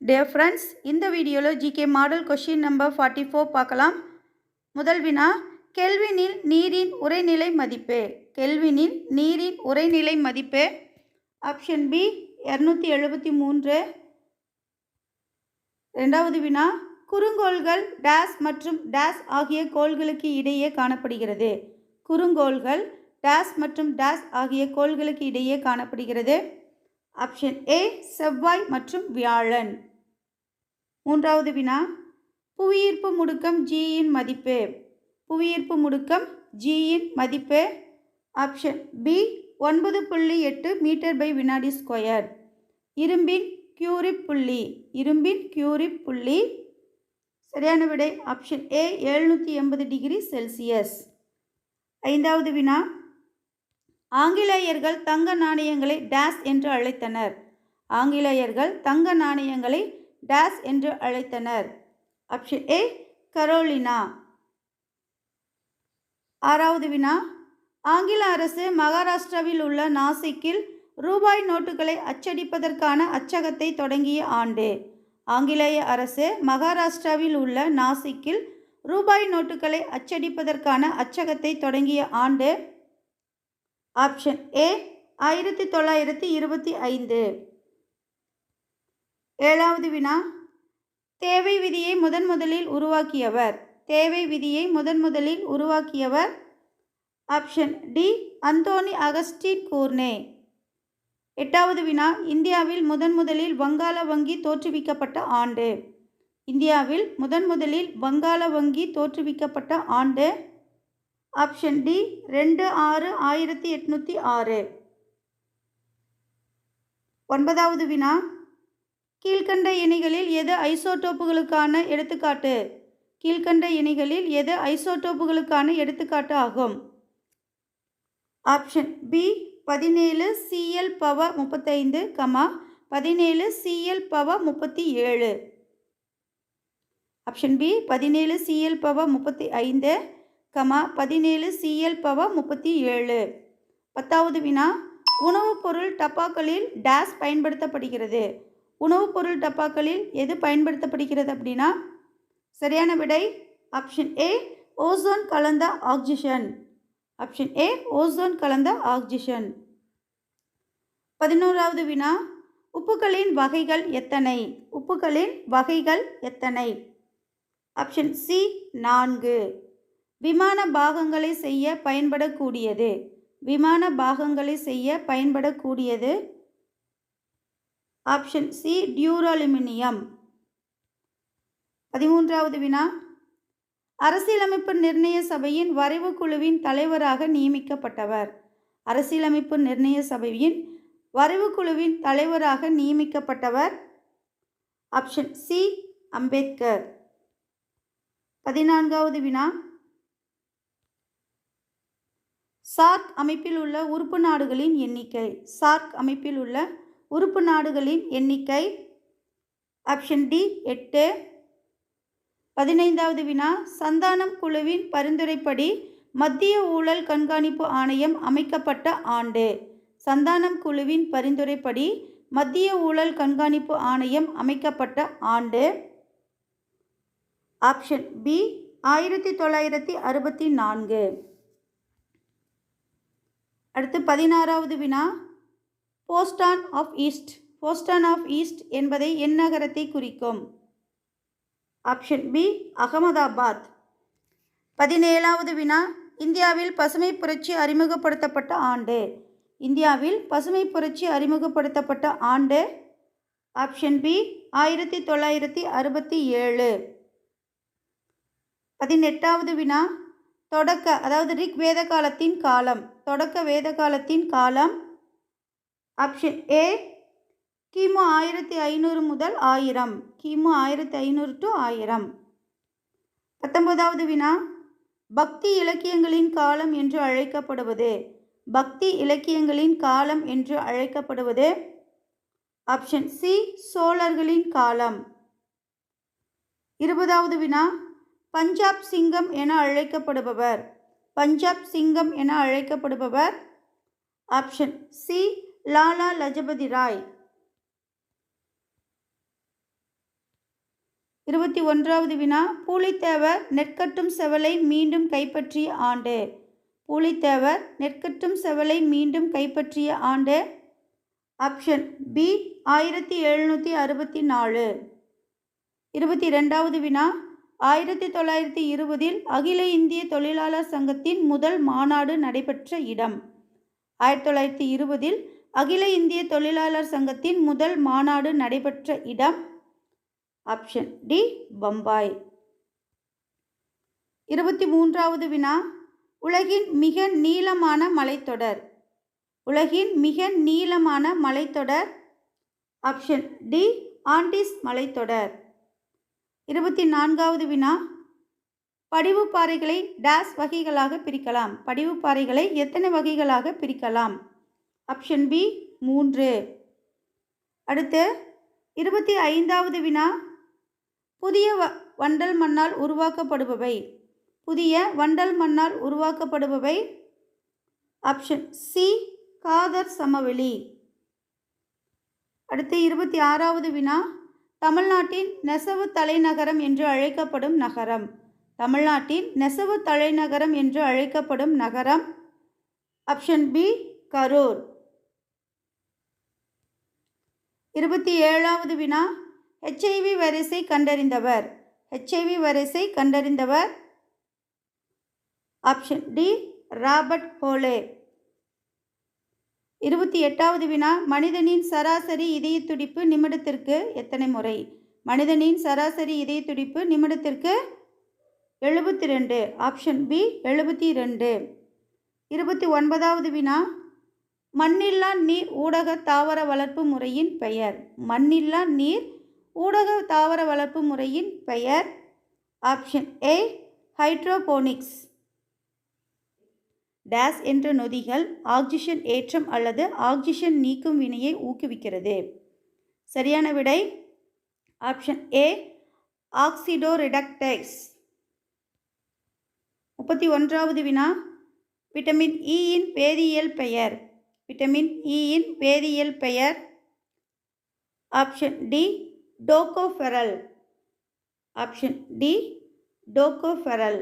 Dear friends, இந்த வீடியோவில் GK model question number 44 பார்க்கலாம். முதல் வினா, கெல்வினில் நீரின் உறைநிலை மதிப்பு. கெல்வினில் நீரின் உறைநிலை மதிப்பு. Option B 273. இரண்டாவது வினா, குறுங்கோள்கள் டேஸ் மற்றும் டேஸ் ஆகிய கோள்களுக்கு இடையே காணப்படுகிறது. குறுங்கோள்கள் டேஸ் மற்றும் டேஸ் ஆகிய கோள்களுக்கு இடையே காணப்படுகிறது. ஆப்ஷன் ஏ செவ்வாய் மற்றும் வியாழன். மூன்றாவது வினா, புவியீர்ப்பு முடுக்கம் ஜியின் மதிப்பு. புவியீர்ப்பு முடுக்கம் ஜியின் மதிப்பு. ஆப்ஷன் பி 9.8 மீட்டர் பை வினாடி ஸ்கொயர். இரும்பின் கியூரிப் புள்ளி. இரும்பின் கியூரிப் புள்ளி. சரியான விடை ஆப்ஷன் ஏ 780 டிகிரி செல்சியஸ். ஐந்தாவது வினா, ஆங்கிலேயர்கள் தங்க நாணயங்களை டேஸ் என்று அழைத்தனர். ஆங்கிலேயர்கள் தங்க நாணயங்களை டேஸ் என்று அழைத்தனர். Option A Carolina. ஆறாவது வினா, ஆங்கில அரசு மகாராஷ்டிராவில் உள்ள நாசிக்கில் ரூபாய் நோட்டுகளை அச்சடிப்பதற்கான அச்சகத்தை தொடங்கிய ஆண்டு. ஆங்கிலேய அரசு மகாராஷ்டிராவில் உள்ள நாசிக்கில் ரூபாய் நோட்டுகளை அச்சடிப்பதற்கான அச்சகத்தை தொடங்கிய ஆண்டு. Option A 1925. ஏழாவது வினா, தேவை விதியை முதலில் உருவாக்கியவர். தேவை விதியை முதலில் உருவாக்கியவர். Option D Antoine Augustin Cournot. எட்டாவது வினா, இந்தியாவில் முதலில் வங்காள வங்கி தோற்றுவிக்கப்பட்ட ஆண்டு. இந்தியாவில் முதலில் வங்காள வங்கி தோற்றுவிக்கப்பட்ட ஆண்டு. Option D 2/6/1806. ஒன்பதாவது வினா, கீழ்கண்ட இணைகளில் எது ஐசோடோப்புகளுக்கான எடுத்துக்காட்டு. கீழ்கண்ட இணைகளில் எது ஐசோடோப்புகளுக்கான எடுத்துக்காட்டு ஆகும். Option B 17Cl⁻35, 17Cl⁻37. Option B 17Cl⁻35, 17Cl⁻37. பத்தாவது வினா, உணவுப் பொருள் டப்பாக்களில் டேஸ் பயன்படுத்தப்படுகிறது. உணவுப் பொருள் டப்பாக்களில் எது பயன்படுத்தப்படுகிறது அப்படின்னா சரியான விடை ஆப்ஷன் ஏ ஓசோன் கலந்த ஆக்சிஜன். ஆப்ஷன் ஏ ஓசோன் கலந்த ஆக்சிஜன். 11வது வினா, உப்புகளின் வகைகள் எத்தனை. உப்புகளின் வகைகள் எத்தனை. Option C 4. விமான பாகங்களை செய்ய பயன்படக்கூடியது. விமான பாகங்களை செய்ய பயன்படக்கூடியது. Option C டியூராலுமினியம். 13வது வினா, அரசியலமைப்பு நிர்ணய சபையின் வரைவு குழுவின் தலைவராக நியமிக்கப்பட்டவர். அரசியலமைப்பு நிர்ணய சபையின் வரைவு குழுவின் தலைவராக நியமிக்கப்பட்டவர். Option C Ambedkar. 14வது வினா, சார்க் அமைப்பில் உள்ள உறுப்பு நாடுகளின் எண்ணிக்கை. சார்க் அமைப்பில் உள்ள உறுப்பு நாடுகளின் எண்ணிக்கை. Option D 8. 15வது வினா, சந்தானம் குழுவின் பரிந்துரைப்படி மத்திய ஊழல் கண்காணிப்பு ஆணையம் அமைக்கப்பட்ட ஆண்டு. சந்தானம் குழுவின் பரிந்துரைப்படி மத்திய ஊழல் கண்காணிப்பு ஆணையம் அமைக்கப்பட்ட ஆண்டு. Option B 1964. அடுத்து 16வது வினா, Boston of east. Boston of east என்பதை எந்நகரத்தை குறிக்கும். Option B Ahmedabad. 17வது வினா, இந்தியாவில் பசுமை புரட்சி அறிமுகப்படுத்தப்பட்ட ஆண்டு. இந்தியாவில் பசுமை புரட்சி அறிமுகப்படுத்தப்பட்ட ஆண்டு. Option B 1967. 18வது வினா, தொடக்க அதாவது ரிக் வேத காலத்தின் காலம். தொடக்க வேத காலத்தின் காலம். ஆப்ஷன் ஏ கிமு 1500 முதல் 1000. கிமு 1500 to 1000. 19வது வினா, பக்தி இலக்கியங்களின் காலம் என்று அழைக்கப்படுவது. பக்தி இலக்கியங்களின் காலம் என்று அழைக்கப்படுவது. ஆப்ஷன் சி சோழர்களின் காலம். 20வது வினா, பஞ்சாப் சிங்கம் என அழைக்கப்படுபவர். பஞ்சாப் சிங்கம் என அழைக்கப்படுபவர். Option C Lala Lajpat Rai. 21வது வினா பூலித்தேவர் நெற்கட்டும் செவலை மீண்டும் கைப்பற்றிய ஆண்டு. பூலித்தேவர் நெற்கட்டும் செவலை மீண்டும் கைப்பற்றிய ஆண்டு. Option B 1764. 22வது வினா 1920இல் அகில இந்திய தொழிலாளர் சங்கத்தின் முதல் மாநாடு நடைபெற்ற இடம். 1920இல் அகில இந்திய தொழிலாளர் சங்கத்தின் முதல் மாநாடு நடைபெற்ற இடம். Option D Bombay. 23வது வினா உலகின் மிக நீளமான மலைத்தொடர். உலகின் மிக நீளமான மலைத்தொடர். ஆப்ஷன் டி ஆண்டிஸ் மலைத்தொடர். 24வது வினா படிவுப்பாறைகளை டேஸ் வகைகளாக பிரிக்கலாம். படிவுப்பாறைகளை எத்தனை வகைகளாக பிரிக்கலாம்? Option B 3. அடுத்து 25வது வினா புதிய வண்டல் மண்ணால் உருவாக்கப்படுபவை. புதிய வண்டல் மண்ணால் உருவாக்கப்படுபவை. ஆப்ஷன் சி காதர் சமவெளி. அடுத்து 26வது வினா தமிழ்நாட்டின் நெசவு தலைநகரம் என்று அழைக்கப்படும் நகரம். தமிழ்நாட்டின் நெசவு தலைநகரம் என்று அழைக்கப்படும் நகரம். Option B Karur. 27வது வினா HIV வைரஸை கண்டறிந்தவர். HIV வைரஸை கண்டறிந்தவர். Option D Robert Holley. 28வது வினா மனிதனின் சராசரி இதய துடிப்பு நிமிடத்திற்கு எத்தனை முறை? மனிதனின் சராசரி இதய துடிப்பு நிமிடத்திற்கு 72. Option B 72. 29வது வினா மண்ணில்லா நீர் ஊடக தாவர வளர்ப்பு முறையின் பெயர். மண்ணில்லா நீர் ஊடக தாவர வளர்ப்பு முறையின் பெயர். Option A hydroponics. டேஸ் என்ற நொதிகள் ஆக்சிஜன் ஏற்றம் அல்லது ஆக்சிஜன் நீக்கும் வினையை ஊக்குவிக்கிறது. சரியான விடை ஆப்ஷன் ஏ ஆக்சிடோரிடக்டேஸ். 31வது வினா விட்டமின் இயின் வேதியியல் பெயர். விட்டமின் இயின் வேதியியல் பெயர். Option D tocopherol. Option D டோகோஃபெரல்.